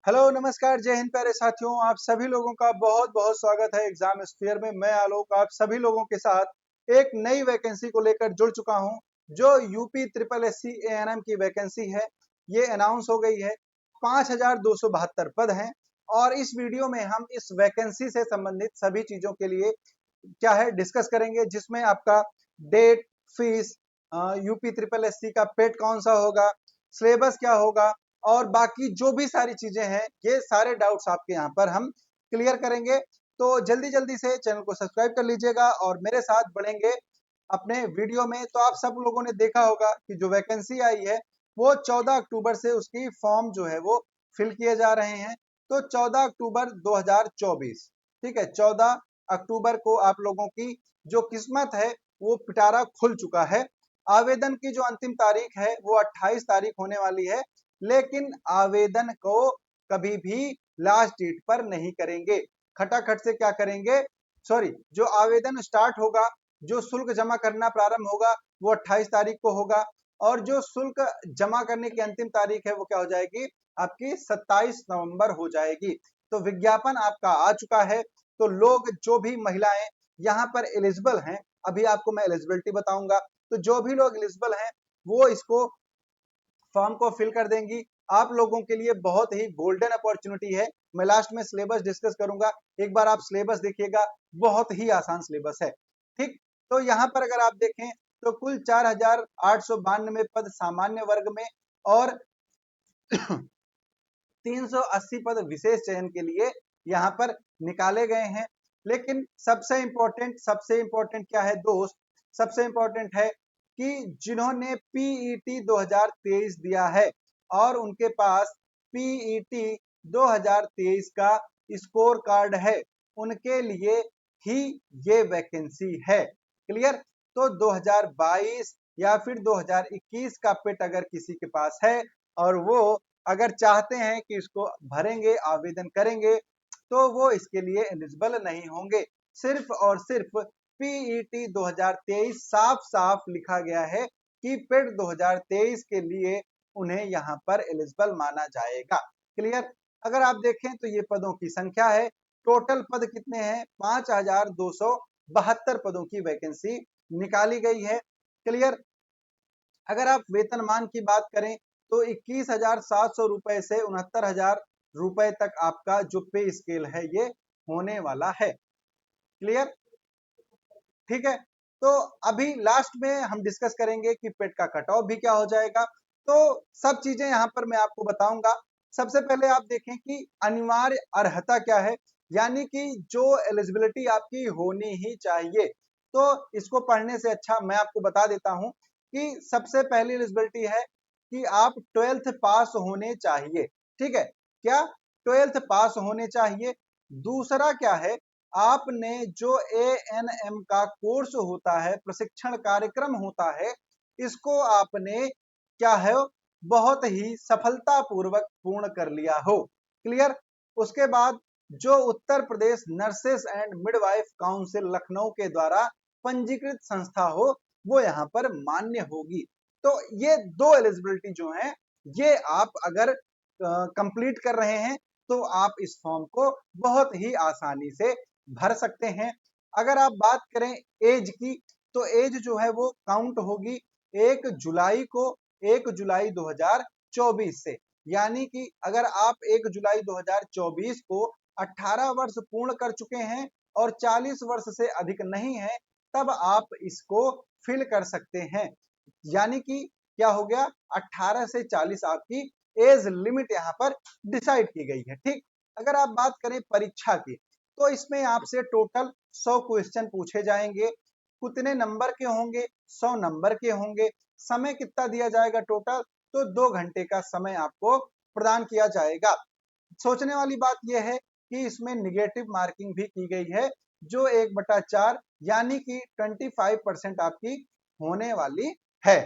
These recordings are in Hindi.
हेलो नमस्कार जय हिंद प्यारे साथियों, आप सभी लोगों का बहुत बहुत स्वागत है एग्जाम स्फीयर में। मैं आलोक आप सभी लोगों के साथ एक नई वैकेंसी को लेकर जुड़ चुका हूं, जो यूपी ट्रिपल एससी एएनएम की वैकेंसी है। ये अनाउंस हो गई है। 5272 पद हैं और इस वीडियो में हम इस वैकेंसी से संबंधित सभी चीजों के लिए क्या है डिस्कस करेंगे, जिसमें आपका date, fees, UP triple SC का पेट कौन सा होगा, सिलेबस क्या होगा और बाकी जो भी सारी चीजें हैं, ये सारे डाउट्स आपके यहाँ पर हम क्लियर करेंगे। तो जल्दी जल्दी से चैनल को सब्सक्राइब कर लीजिएगा और मेरे साथ बढ़ेंगे अपने वीडियो में। तो आप सब लोगों ने देखा होगा कि जो वैकेंसी आई है वो 14 अक्टूबर से उसकी फॉर्म जो है वो फिल किए जा रहे हैं। तो 14 अक्टूबर 2024, ठीक है, 14 अक्टूबर को आप लोगों की जो किस्मत है वो पिटारा खुल चुका है। आवेदन की जो अंतिम तारीख है वो 28 तारीख होने वाली है, लेकिन आवेदन को कभी भी लास्ट डेट पर नहीं करेंगे। खटाखट से क्या करेंगे, सॉरी, जो आवेदन स्टार्ट होगा, जो शुल्क जमा करना प्रारंभ होगा वो 28 तारीख को होगा और जो शुल्क जमा करने की अंतिम तारीख है वो क्या हो जाएगी, आपकी 27 नवंबर हो जाएगी। तो विज्ञापन आपका आ चुका है। तो लोग, जो भी महिलाएं यहाँ पर एलिजिबल हैं, अभी आपको मैं एलिजिबिलिटी बताऊंगा, तो जो भी लोग एलिजिबल हैं वो इसको फॉर्म को फिल कर देंगी। आप लोगों के लिए बहुत ही गोल्डन अपॉर्चुनिटी है। मैं लास्ट में सिलेबस डिस्कस करूंगा, एक बार आप सिलेबस देखिएगा, बहुत ही आसान सिलेबस है। ठीक, तो यहाँ पर अगर आप देखें तो कुल 4892 पद सामान्य वर्ग में और 380 पद विशेष चयन के लिए यहाँ पर निकाले गए हैं। लेकिन सबसे इंपॉर्टेंट क्या है दोस्त, सबसे इंपॉर्टेंट है कि जिन्होंने पीईटी 2023 दिया है और उनके पास पीईटी 2023 का स्कोर कार्ड है, उनके लिए ही ये वैकेंसी है। क्लियर? तो 2022 या फिर 2021 का पेट अगर किसी के पास है और वो अगर चाहते हैं कि इसको भरेंगे, आवेदन करेंगे, तो वो इसके लिए एलिजिबल नहीं होंगे। सिर्फ और सिर्फ पीईटी 2023 साफ साफ लिखा गया है कि पेट 2023 के लिए उन्हें यहाँ पर एलिजिबल माना जाएगा। क्लियर? अगर आप देखें तो ये पदों की संख्या है। टोटल पद कितने हैं? 5272 पदों की वैकेंसी निकाली गई है। क्लियर? अगर आप वेतनमान की बात करें तो 21,700 रुपए से 69,000 रुपए तक आपका जो पे स्केल है ये होने वाला है। क्लियर? ठीक है। तो अभी लास्ट में हम डिस्कस करेंगे कि पेट का कट ऑफ भी क्या हो जाएगा। तो सब चीजें यहां पर मैं आपको बताऊंगा। सबसे पहले आप देखें कि अनिवार्य अर्हता क्या है, यानी कि जो एलिजिबिलिटी आपकी होनी ही चाहिए। तो इसको पढ़ने से अच्छा मैं आपको बता देता हूं कि सबसे पहली एलिजिबिलिटी है कि आप 12th पास होने चाहिए। ठीक है, क्या 12th पास होने चाहिए। दूसरा क्या है, आपने जो एएनएम का कोर्स होता है, प्रशिक्षण कार्यक्रम होता है, इसको आपने क्या है, बहुत ही सफलता पूर्वक पूर्ण कर लिया हो। क्लियर? उसके बाद जो Uttar Pradesh nurses and midwife council Lucknow के द्वारा पंजीकृत संस्था हो, वो यहाँ पर मान्य होगी। तो ये दो एलिजिबिलिटी जो है, ये आप अगर कंप्लीट कर रहे हैं तो आप इस फॉर्म को बहुत ही आसानी से भर सकते हैं। अगर आप बात करें एज की, तो एज जो है वो काउंट होगी 1 जुलाई को, 1 जुलाई 2024 से। यानी कि अगर आप 1 जुलाई 2024 को 18 वर्ष पूर्ण कर चुके हैं और 40 वर्ष से अधिक नहीं है, तब आप इसको फिल कर सकते हैं। यानी कि क्या हो गया, 18 से 40 आपकी एज लिमिट यहाँ पर डिसाइड की गई है। ठीक, अगर आप बात करें परीक्षा की, तो इसमें आपसे टोटल 100 क्वेश्चन पूछे जाएंगे। कितने नंबर के होंगे? 100 नंबर के होंगे। समय कितना दिया जाएगा टोटल? तो 2 घंटे का समय आपको प्रदान किया जाएगा। सोचने वाली बात यह है कि इसमें निगेटिव मार्किंग भी की गई है, जो 1/4 यानी कि 25% आपकी होने वाली है।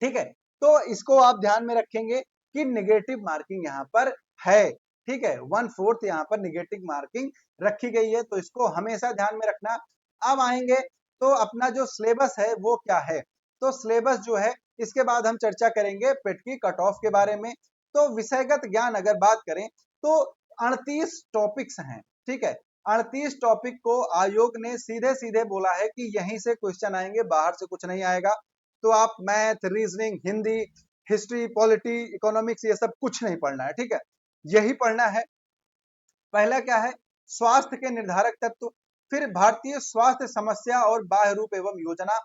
ठीक है, तो इसको आप ध्यान में रखेंगे कि निगेटिव मार्किंग यहाँ पर है। ठीक है, 1/4 यहाँ पर निगेटिव मार्किंग रखी गई है, तो इसको हमेशा ध्यान में रखना। अब आएंगे तो अपना जो सिलेबस है वो क्या है। तो सिलेबस जो है, इसके बाद हम चर्चा करेंगे पेट की कट ऑफ के बारे में। तो विषयगत ज्ञान अगर बात करें तो 38 टॉपिक्स हैं, ठीक है। 38 टॉपिक को आयोग ने सीधे सीधे बोला है कि यहीं से क्वेश्चन आएंगे, बाहर से कुछ नहीं आएगा। तो आप math, reasoning, Hindi, history, polity, economics ये सब कुछ नहीं पढ़ना है, ठीक है। यही पढ़ना है। पहला क्या है, स्वास्थ्य के निर्धारक तत्व, फिर भारतीय स्वास्थ्य समस्या और बाह्य रूप एवं योजना,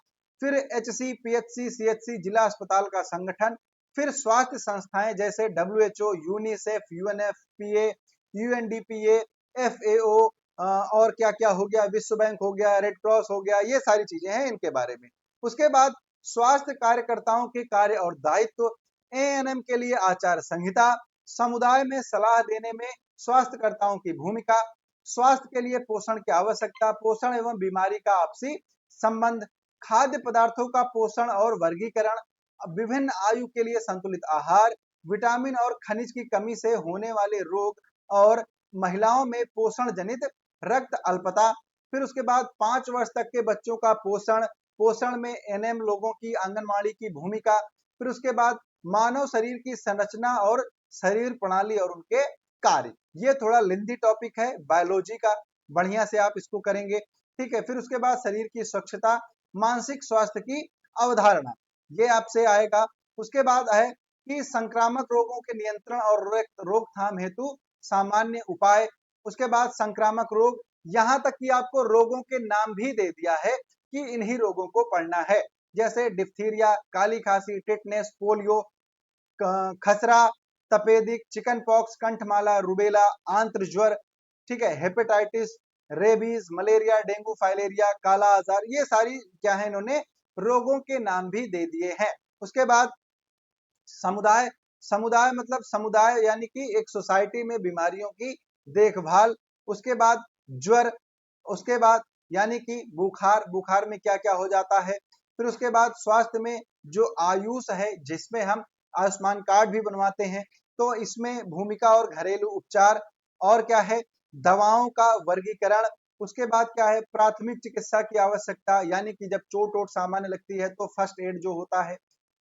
फिर एचसी, पीएचसी, सीएचसी जिला अस्पताल का संगठन, फिर स्वास्थ्य संस्थाएं जैसे डब्ल्यूएचओ, यूनिसेफ, यूएनएफपीए, यूएनडीपीए, एफएओ, और क्या क्या हो गया, विश्व बैंक हो गया, रेड क्रॉस हो गया, ये सारी चीजें हैं इनके बारे में। उसके बाद स्वास्थ्य कार्यकर्ताओं के कार्य और दायित्व, एएनएम के लिए आचार संहिता, समुदाय में सलाह देने में स्वास्थ्यकर्ताओं की भूमिका, स्वास्थ्य के लिए पोषण की आवश्यकता, पोषण एवं बीमारी का आपसी संबंध, खाद्य पदार्थों का पोषण और वर्गीकरण, विभिन्न आयु के लिए संतुलित आहार, विटामिन और खनिज की कमी से होने वाले रोग, और महिलाओं में पोषण जनित रक्त अल्पता। फिर उसके बाद 5 वर्ष तक के बच्चों का पोषण, पोषण में एनएम लोगों की, आंगनबाड़ी की भूमिका। फिर उसके बाद मानव शरीर की संरचना और शरीर प्रणाली और उनके कार्य। ये थोड़ा लेंथी टॉपिक है बायोलॉजी का, बढ़िया से आप इसको करेंगे, ठीक है। फिर उसके बाद शरीर की स्वच्छता, मानसिक स्वास्थ्य की अवधारणा, ये आपसे आएगा। उसके बाद है कि संक्रामक रोगों के नियंत्रण और रोकथाम हेतु सामान्य उपाय। उसके बाद संक्रामक रोग, यहां तक कि आपको रोगों के नाम भी दे दिया है कि इन्हीं रोगों को पढ़ना है, जैसे डिप्थीरिया, काली खांसी, टिटनेस, पोलियो, खसरा, तपेदिक, चिकन पॉक्स, कंठमाला, रुबेला, आंत्र ज्वर, ठीक है, hepatitis, rabies, malaria, dengue, filaria, काला आजार, ये सारी क्या है, इन्होंने रोगों के नाम भी दे दिए हैं। उसके बाद समुदाय, समुदाय मतलब समुदाय यानी कि एक सोसाइटी में बीमारियों की देखभाल। उसके बाद ज्वर, उसके बाद यानी कि बुखार, बुखार में क्या क्या हो जाता है। फिर उसके बाद स्वास्थ्य में जो आयुष है, जिसमें हम आयुष्मान कार्ड भी बनवाते हैं, तो इसमें भूमिका और घरेलू उपचार, और क्या है, दवाओं का वर्गीकरण। उसके बाद क्या है, प्राथमिक चिकित्सा की आवश्यकता, यानी कि जब चोट वोट सामान्य लगती है तो फर्स्ट एड जो होता है।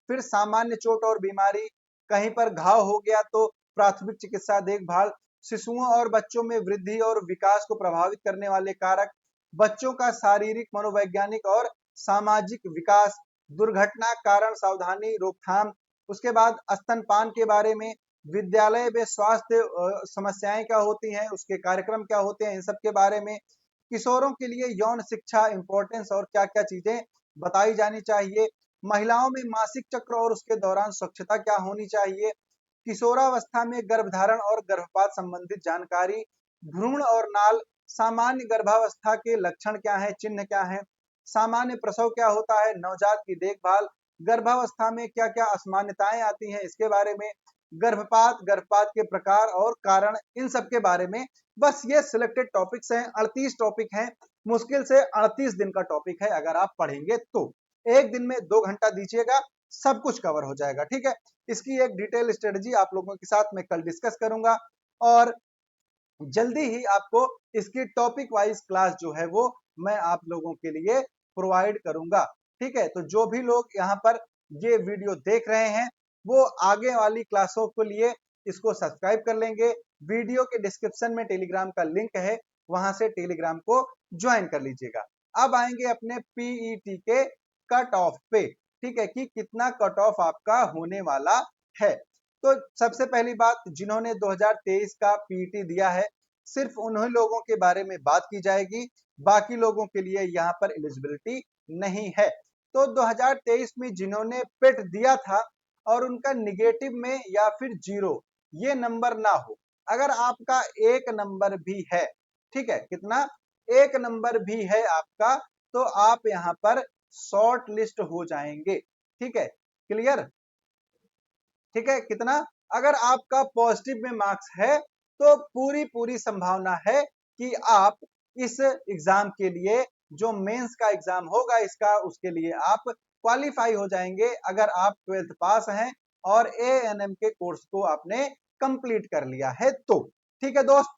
फिर सामान्य चोट और बीमारी, कहीं पर घाव हो गया तो प्राथमिक चिकित्सा देखभाल, शिशुओं और बच्चों में वृद्धि और विकास को प्रभावित करने वाले कारक, बच्चों का शारीरिक, मनोवैज्ञानिक और सामाजिक विकास, दुर्घटना कारण सावधानी, रोकथाम। उसके बाद स्तनपान के बारे में, विद्यालय में स्वास्थ्य समस्याएं क्या होती हैं, उसके कार्यक्रम क्या होते हैं, इन सब के बारे में। किशोरों के लिए यौन शिक्षा इंपॉर्टेंस और क्या क्या चीजें बताई जानी चाहिए। महिलाओं में मासिक चक्र और उसके दौरान स्वच्छता क्या होनी चाहिए। किशोरावस्था में गर्भधारण और गर्भपात संबंधित जानकारी, भ्रूण और नाल, सामान्य गर्भावस्था के लक्षण क्या है, चिन्ह क्या है, सामान्य प्रसव क्या होता है, नवजात की देखभाल, गर्भावस्था में क्या क्या असामान्यताएं आती हैं, इसके बारे में, गर्भपात, गर्भपात के प्रकार और कारण, इन सब के बारे में। बस ये सिलेक्टेड टॉपिक्स हैं, 38 टॉपिक हैं, मुश्किल से 38 दिन का टॉपिक है। अगर आप पढ़ेंगे तो एक दिन में 2 घंटा दीजिएगा, सब कुछ कवर हो जाएगा, ठीक है। इसकी एक डिटेल स्ट्रेटजी आप लोगों के साथ मैं कल डिस्कस करूंगा, और जल्दी ही आपको इसकी टॉपिक वाइज क्लास जो है वो मैं आप लोगों के लिए प्रोवाइड करूंगा, ठीक है। तो जो भी लोग यहाँ पर ये वीडियो देख रहे हैं, वो आगे वाली क्लासों के लिए इसको सब्सक्राइब कर लेंगे। वीडियो के डिस्क्रिप्शन में टेलीग्राम का लिंक है, वहां से टेलीग्राम को ज्वाइन कर लीजिएगा। अब आएंगे अपने पीईटी के कट ऑफ पे, ठीक है, कि कितना कट ऑफ आपका होने वाला है। तो सबसे पहली बात, जिन्होंने 2023 का पीईटी दिया है, सिर्फ उन्हीं लोगों के बारे में बात की जाएगी, बाकी लोगों के लिए यहाँ पर एलिजिबिलिटी नहीं है। तो 2023 में जिन्होंने पेट दिया था और उनका निगेटिव में या फिर जीरो ये नंबर ना हो, अगर आपका एक नंबर भी है, ठीक है, कितना, एक नंबर भी है आपका, तो आप यहाँ पर शॉर्ट लिस्ट हो जाएंगे, ठीक है, क्लियर, ठीक है। कितना, अगर आपका पॉजिटिव में मार्क्स है तो पूरी पूरी संभावना है कि आप इस एग्जाम के लिए, जो मेंस का एग्जाम होगा इसका, उसके लिए आप क्वालिफाई हो जाएंगे, अगर आप 12th पास हैं और एएनएम के कोर्स को आपने कंप्लीट कर लिया है तो, ठीक है दोस्त।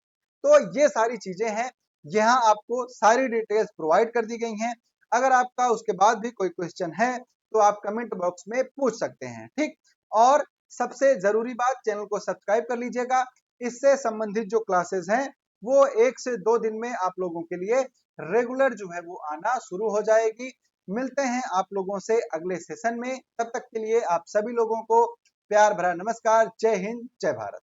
तो ये सारी चीजें हैं, यहाँ आपको सारी डिटेल्स प्रोवाइड कर दी गई हैं। अगर आपका उसके बाद भी कोई क्वेश्चन है तो आप कमेंट बॉक्स में पूछ सकते हैं, ठीक। और सबसे जरूरी बात, चैनल को सब्सक्राइब कर लीजिएगा। इससे संबंधित जो क्लासेस हैं वो 1 से 2 दिन में आप लोगों के लिए रेगुलर जो है वो आना शुरू हो जाएगी। मिलते हैं आप लोगों से अगले सेशन में, तब तक के लिए आप सभी लोगों को प्यार भरा नमस्कार। जय हिंद, जय भारत।